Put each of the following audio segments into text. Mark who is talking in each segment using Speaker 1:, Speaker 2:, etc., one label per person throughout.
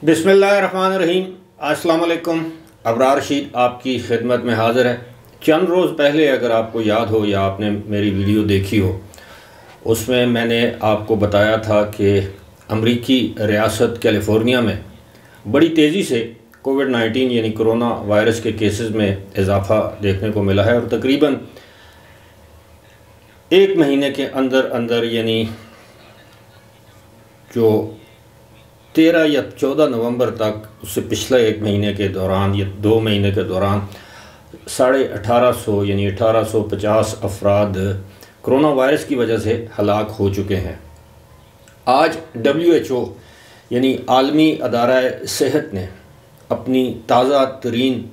Speaker 1: बिस्मिल्लाहिर्रहमानिर्रहीम। अस्सलाम वालेकुम। अबरार रशीद आपकी खिदमत में हाज़िर है। चंद रोज़ पहले अगर आपको याद हो या आपने मेरी वीडियो देखी हो, उसमें मैंने आपको बताया था कि अमरीकी रियासत कैलिफोर्निया में बड़ी तेज़ी से कोविड-19 यानी कोरोना वायरस के केसेस में इजाफ़ा देखने को मिला है और तकरीबन एक महीने के अंदर अंदर यानी जो 13 या 14 नवंबर तक, उससे पिछले एक महीने के दौरान या 2 महीने के दौरान 1850 यानी 1850 अफराद कोरोना वायरस की वजह से हलाक हो चुके हैं। आज WHO यानी आलमी अदारा सेहत ने अपनी ताज़ा तरीन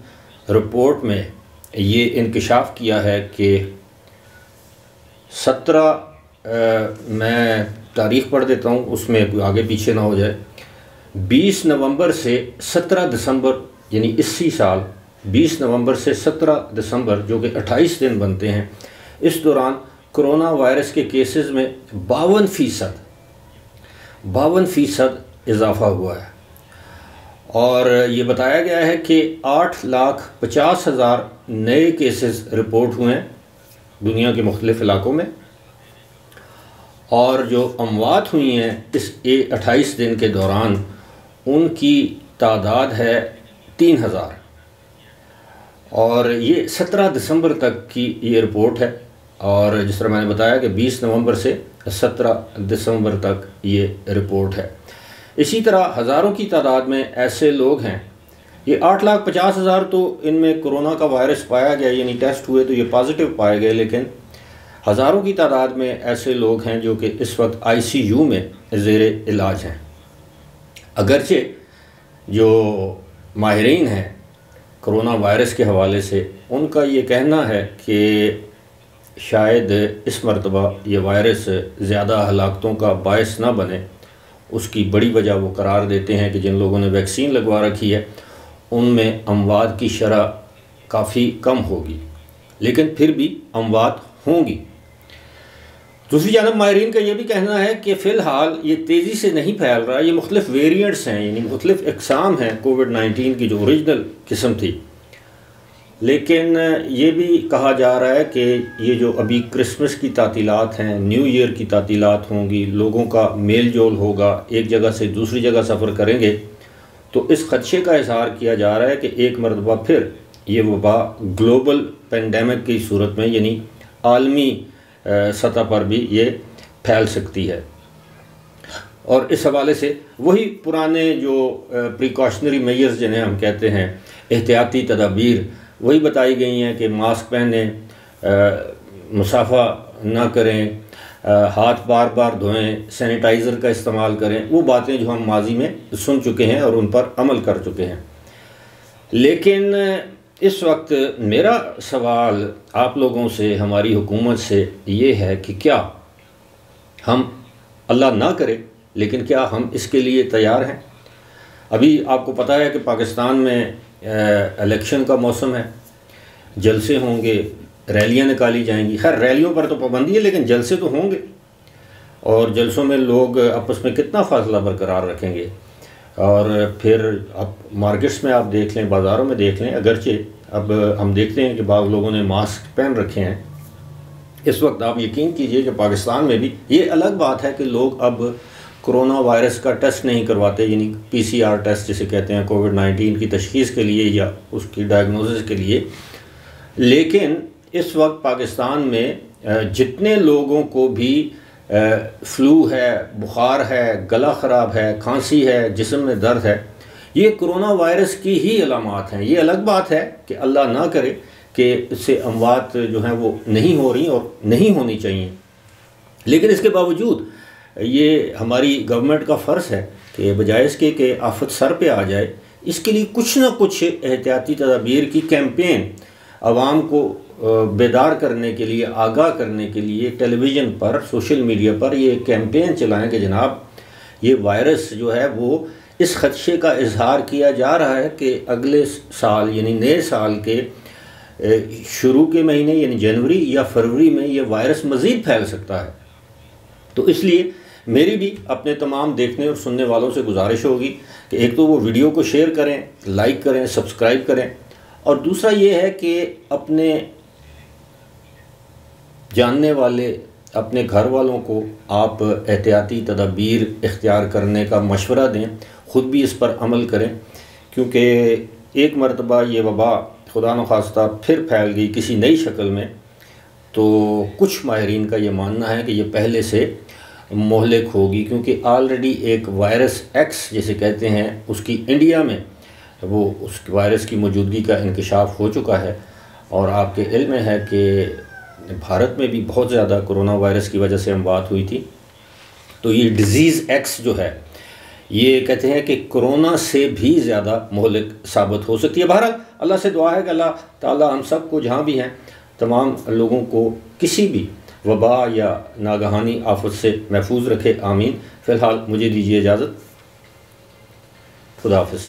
Speaker 1: रिपोर्ट में ये इंकशाफ किया है कि 17 मैं तारीख़ पढ़ देता हूँ, उसमें आगे पीछे ना हो जाए। 20 नवंबर से 17 दिसंबर यानी इसी साल 20 नवंबर से 17 दिसंबर जो कि 28 दिन बनते हैं, इस दौरान कोरोना वायरस के केसेस में 52% इजाफ़ा हुआ है। और ये बताया गया है कि 8,50,000 नए केसेस रिपोर्ट हुए हैं दुनिया के मुख्तलिफ़ इलाकों में, और जो अमवात हुई हैं इस 28 दिन के दौरान उनकी तादाद है 3,000। और ये 17 दिसंबर तक की ये रिपोर्ट है। और जिस तरह मैंने बताया कि 20 नवंबर से 17 दिसंबर तक ये रिपोर्ट है। इसी तरह हज़ारों की तादाद में ऐसे लोग हैं, ये 8,50,000 तो इनमें कोरोना का वायरस पाया गया, यानी टेस्ट हुए तो ये पॉजिटिव पाए गए, लेकिन हज़ारों की तादाद में ऐसे लोग हैं जो कि इस वक्त ICU में ज़ेरे इलाज हैं। अगरचे जो माहिरीन हैं कोरोना वायरस के हवाले से, उनका ये कहना है कि शायद इस मरतबा ये वायरस ज़्यादा हलाकतों का बायस ना बने। उसकी बड़ी वजह वो करार देते हैं कि जिन लोगों ने वैक्सीन लगवा रखी है उनमें अमवात की शरह काफ़ी कम होगी, लेकिन फिर भी अमवात होंगी। दूसरी जानब माहिरीन का यह भी कहना है कि फ़िलहाल ये तेज़ी से नहीं फैल रहा, ये मुख्तलिफ़ वेरिएंट्स हैं, यानी मुख्तलिफ़ इक़साम हैं कोविड-19 की जो ओरिजिनल किस्म थी। लेकिन ये भी कहा जा रहा है कि ये जो अभी क्रिसमस की तातीलात हैं, न्यू ईयर की तातीलात होंगी, लोगों का मेल जोल होगा, एक जगह से दूसरी जगह सफ़र करेंगे, तो इस ख़दशे का इज़हार किया जा रहा है कि एक मरतबा फिर ये वबा ग्लोबल पेंडेमिक की सूरत में यानी आलमी सतह पर भी ये फैल सकती है। और इस हवाले से वही पुराने जो प्रिकॉशनरी मेजर्स जिन्हें हम कहते हैं, एहतियाती तदाबीर, वही बताई गई हैं कि मास्क पहने, मुसाफा ना करें, हाथ बार बार धोएं, सैनिटाइज़र का इस्तेमाल करें, वो बातें जो हम माजी में सुन चुके हैं और उन पर अमल कर चुके हैं। लेकिन इस वक्त मेरा सवाल आप लोगों से, हमारी हुकूमत से ये है कि क्या हम, अल्लाह ना करे, लेकिन क्या हम इसके लिए तैयार हैं? अभी आपको पता है कि पाकिस्तान में इलेक्शन का मौसम है, जलसे होंगे, रैलियां निकाली जाएंगी। खैर रैलियों पर तो पाबंदी है, लेकिन जलसे तो होंगे, और जलसों में लोग आपस में कितना फासला बरकरार रखेंगे। और फिर अब मार्केट्स में आप देख लें, बाज़ारों में देख लें, अगरचे अब हम देखते हैं कि बाद लोगों ने मास्क पहन रखे हैं इस वक्त। आप यकीन कीजिए कि पाकिस्तान में भी ये अलग बात है कि लोग अब कोरोना वायरस का टेस्ट नहीं करवाते, यानी PCR टेस्ट जिसे कहते हैं कोविड-19 की तशख़ीस के लिए या उसकी डायग्नोसिस के लिए। लेकिन इस वक्त पाकिस्तान में जितने लोगों को भी फ्लू है, बुखार है, गला ख़राब है, खांसी है, जिस्म में दर्द है, ये कोरोना वायरस की ही अलामात हैं। ये अलग बात है कि अल्लाह ना करे कि इससे अमवात जो हैं वो नहीं हो रही और नहीं होनी चाहिए, लेकिन इसके बावजूद ये हमारी गवर्नमेंट का फ़र्ज़ है कि बजाय इसके कि आफत सर पे आ जाए, इसके लिए कुछ ना कुछ एहतियाती तदाबीर की कैंपेन आवाम को बेदार करने के लिए, आगाह करने के लिए टेलीविज़न पर, सोशल मीडिया पर ये कैंपेन चलाएं कि जनाब ये वायरस जो है वो, इस ख़दशे का इजहार किया जा रहा है कि अगले साल यानी नए साल के शुरू के महीने यानी जनवरी या फरवरी में ये वायरस मज़ीद फैल सकता है। तो इसलिए मेरी भी अपने तमाम देखने और सुनने वालों से गुजारिश होगी कि एक तो वो वीडियो को शेयर करें, लाइक करें, सब्सक्राइब करें, और दूसरा ये है कि अपने जानने वाले अपने घर वालों को आप एहतियाती तदाबीर इख्तियार करने का मशवरा दें, ख़ुद भी इस पर अमल करें, क्योंकि एक मरतबा ये वबा खुदा न खास्ता फिर फैल गई किसी नई शक्ल में, तो कुछ माहिरीन का ये मानना है कि ये पहले से मोहलिक होगी, क्योंकि ऑलरेडी एक वायरस एक्स जिसे कहते हैं उसकी इंडिया में वो उस वायरस की मौजूदगी का इंकशाफ हो चुका है। और आपके इल्म में है कि भारत में भी बहुत ज़्यादा कोरोना वायरस की वजह से अमवात हुई थी। तो ये डिज़ीज़ एक्स जो है ये कहते हैं कि कोरोना से भी ज़्यादा मोहलिक साबित हो सकती है। बहरहाल अल्लाह से दुआ है कि अल्लाह ताला हम सब को जहाँ भी हैं तमाम लोगों को किसी भी वबा या नागहानी आफत से महफूज रखे, आमीन। फ़िलहाल मुझे दीजिए इजाज़त। खुदा हाफ़िज़।